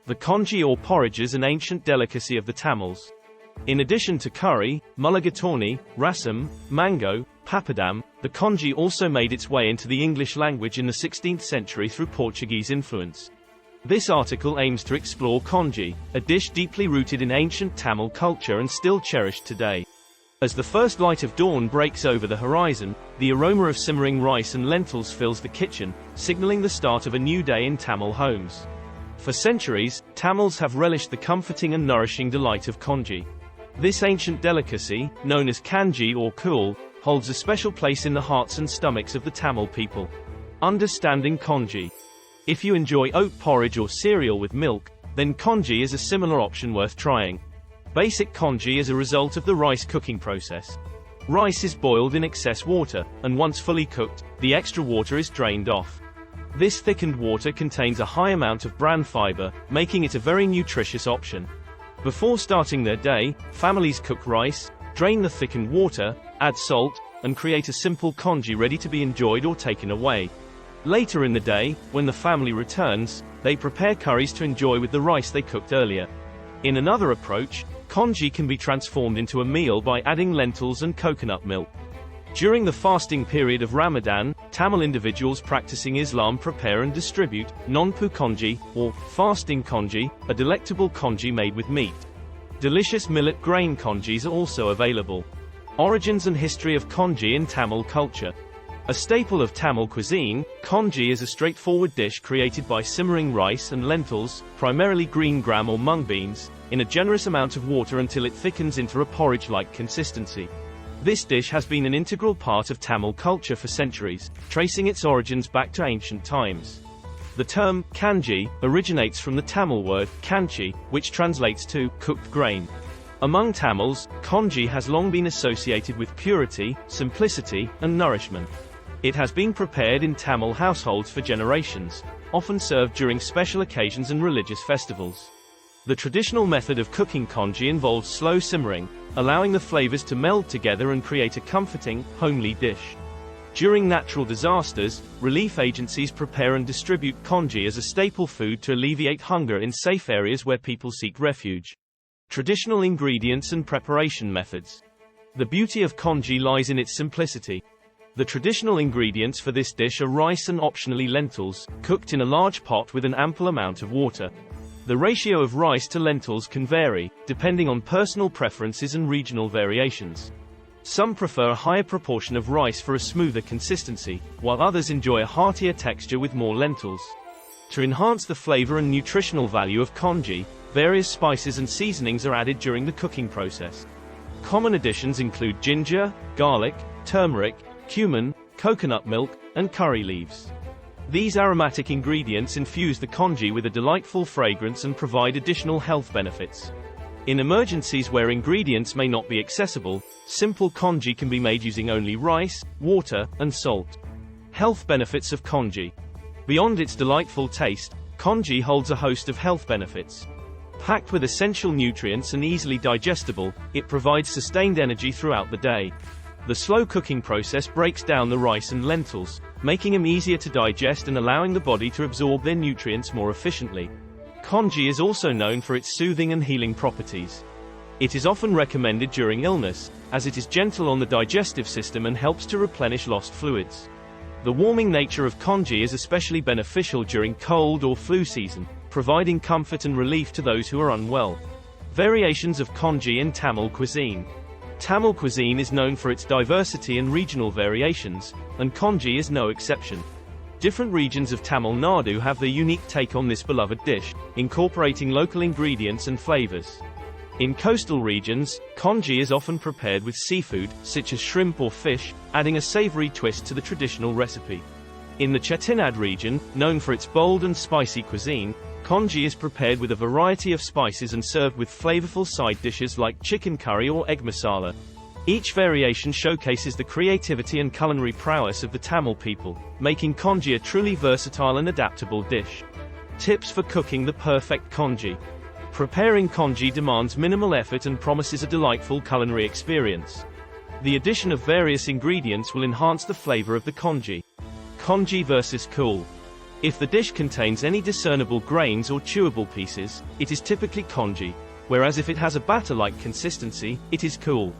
The congee or porridge is an ancient delicacy of the Tamils. In addition to curry, mulligatawny, rasam, mango, papadam, the congee also made its way into the English language in the 16th century through Portuguese influence. This article aims to explore congee, a dish deeply rooted in ancient Tamil culture and still cherished today. As the first light of dawn breaks over the horizon, the aroma of simmering rice and lentils fills the kitchen, signaling the start of a new day in Tamil homes. For centuries, Tamils have relished the comforting and nourishing delight of congee. This ancient delicacy, known as Congee or kool, holds a special place in the hearts and stomachs of the Tamil people. Understanding congee. If you enjoy oat porridge or cereal with milk, then congee is a similar option worth trying. Basic congee is a result of the rice cooking process. Rice is boiled in excess water, and once fully cooked, the extra water is drained off. This thickened water contains a high amount of bran fiber, making it a very nutritious option. Before starting their day, families cook rice, drain the thickened water, add salt, and create a simple congee ready to be enjoyed or taken away. Later in the day, when the family returns, they prepare curries to enjoy with the rice they cooked earlier. In another approach, congee can be transformed into a meal by adding lentils and coconut milk. During the fasting period of Ramadan, Tamil individuals practicing Islam prepare and distribute non-pu congee, or fasting congee, a delectable congee made with meat. Delicious millet grain congees are also available. Origins and history of congee in Tamil culture. A staple of Tamil cuisine, congee is a straightforward dish created by simmering rice and lentils, primarily green gram or mung beans, in a generous amount of water until it thickens into a porridge-like consistency. This dish has been an integral part of Tamil culture for centuries, tracing its origins back to ancient times. The term congee originates from the Tamil word kanchi, which translates to cooked grain. Among Tamils, congee has long been associated with purity, simplicity, and nourishment. It has been prepared in Tamil households for generations, often served during special occasions and religious festivals. The traditional method of cooking congee involves slow simmering, allowing the flavors to meld together and create a comforting, homely dish. During natural disasters, relief agencies prepare and distribute congee as a staple food to alleviate hunger in safe areas where people seek refuge. Traditional ingredients and preparation methods. The beauty of congee lies in its simplicity. The traditional ingredients for this dish are rice and optionally lentils, cooked in a large pot with an ample amount of water. The ratio of rice to lentils can vary, depending on personal preferences and regional variations. Some prefer a higher proportion of rice for a smoother consistency, while others enjoy a heartier texture with more lentils. To enhance the flavor and nutritional value of congee, various spices and seasonings are added during the cooking process. Common additions include ginger, garlic, turmeric, cumin, coconut milk, and curry leaves. These aromatic ingredients infuse the congee with a delightful fragrance and provide additional health benefits. In emergencies where ingredients may not be accessible, simple congee can be made using only rice, water, and salt. Health benefits of congee. Beyond its delightful taste, congee holds a host of health benefits. Packed with essential nutrients and easily digestible, it provides sustained energy throughout the day. The slow cooking process breaks down the rice and lentils, making them easier to digest and allowing the body to absorb their nutrients more efficiently. Congee is also known for its soothing and healing properties. It is often recommended during illness, as it is gentle on the digestive system and helps to replenish lost fluids. The warming nature of congee is especially beneficial during cold or flu season, providing comfort and relief to those who are unwell. Variations of congee in Tamil cuisine. Tamil cuisine is known for its diversity and regional variations, and congee is no exception. Different regions of Tamil Nadu have their unique take on this beloved dish, incorporating local ingredients and flavors. In coastal regions, congee is often prepared with seafood, such as shrimp or fish, adding a savory twist to the traditional recipe. In the Chettinad region, known for its bold and spicy cuisine, congee is prepared with a variety of spices and served with flavorful side dishes like chicken curry or egg masala. Each variation showcases the creativity and culinary prowess of the Tamil people, making congee a truly versatile and adaptable dish. Tips for cooking the perfect congee. Preparing congee demands minimal effort and promises a delightful culinary experience. The addition of various ingredients will enhance the flavor of the congee. Congee versus kool. If the dish contains any discernible grains or chewable pieces, it is typically congee, whereas if it has a batter-like consistency, it is cool.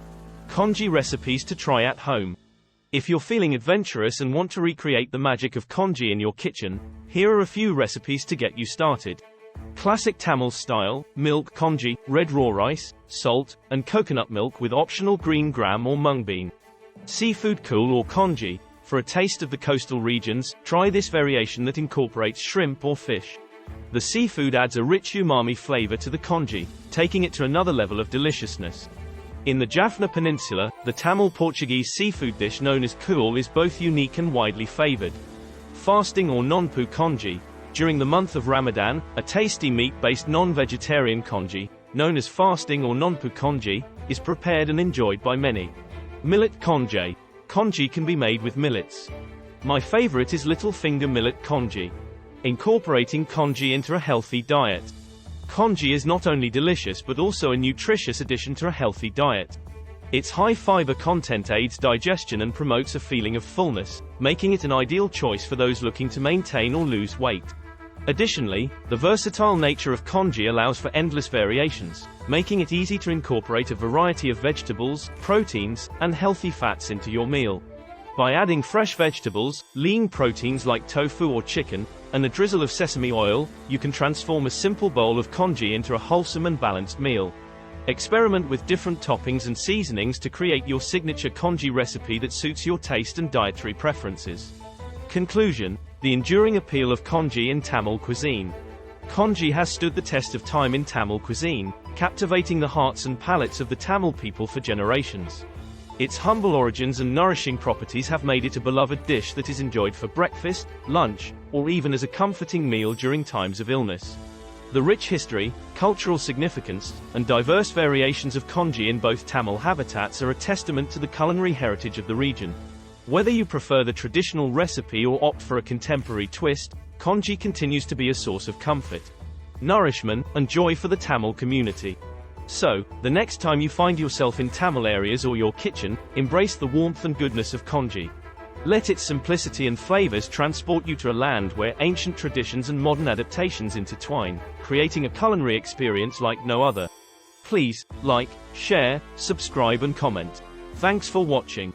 Congee recipes to try at home. If you're feeling adventurous and want to recreate the magic of congee in your kitchen, here are a few recipes to get you started. Classic Tamil style: milk congee, red raw rice, salt, and coconut milk with optional green gram or mung bean. Seafood cool or congee: for a taste of the coastal regions, try this variation that incorporates shrimp or fish. The seafood adds a rich umami flavor to the congee, taking it to another level of deliciousness. In the Jaffna Peninsula, the Tamil-Portuguese seafood dish known as cool is both unique and widely favored. Fasting or non-pu congee: during the month of Ramadan, a tasty meat-based non-vegetarian congee, known as fasting or non-pu congee, is prepared and enjoyed by many. Millet congee: congee can be made with millets. My favorite is Little Finger millet congee. Incorporating congee into a healthy diet. Congee is not only delicious but also a nutritious addition to a healthy diet. Its high fiber content aids digestion and promotes a feeling of fullness, making it an ideal choice for those looking to maintain or lose weight. Additionally, the versatile nature of congee allows for endless variations, making it easy to incorporate a variety of vegetables, proteins, and healthy fats into your meal. By adding fresh vegetables, lean proteins like tofu or chicken, and a drizzle of sesame oil, you can transform a simple bowl of congee into a wholesome and balanced meal. Experiment with different toppings and seasonings to create your signature congee recipe that suits your taste and dietary preferences. Conclusion: the enduring appeal of congee in Tamil cuisine. Congee has stood the test of time in Tamil cuisine, captivating the hearts and palates of the Tamil people for generations. Its humble origins and nourishing properties have made it a beloved dish that is enjoyed for breakfast, lunch, or even as a comforting meal during times of illness. The rich history, cultural significance, and diverse variations of congee in both Tamil habitats are a testament to the culinary heritage of the region. Whether you prefer the traditional recipe or opt for a contemporary twist, congee continues to be a source of comfort, nourishment, and joy for the Tamil community. So, the next time you find yourself in Tamil areas or your kitchen, embrace the warmth and goodness of congee. Let its simplicity and flavors transport you to a land where ancient traditions and modern adaptations intertwine, creating a culinary experience like no other. Please, like, share, subscribe and comment. Thanks for watching.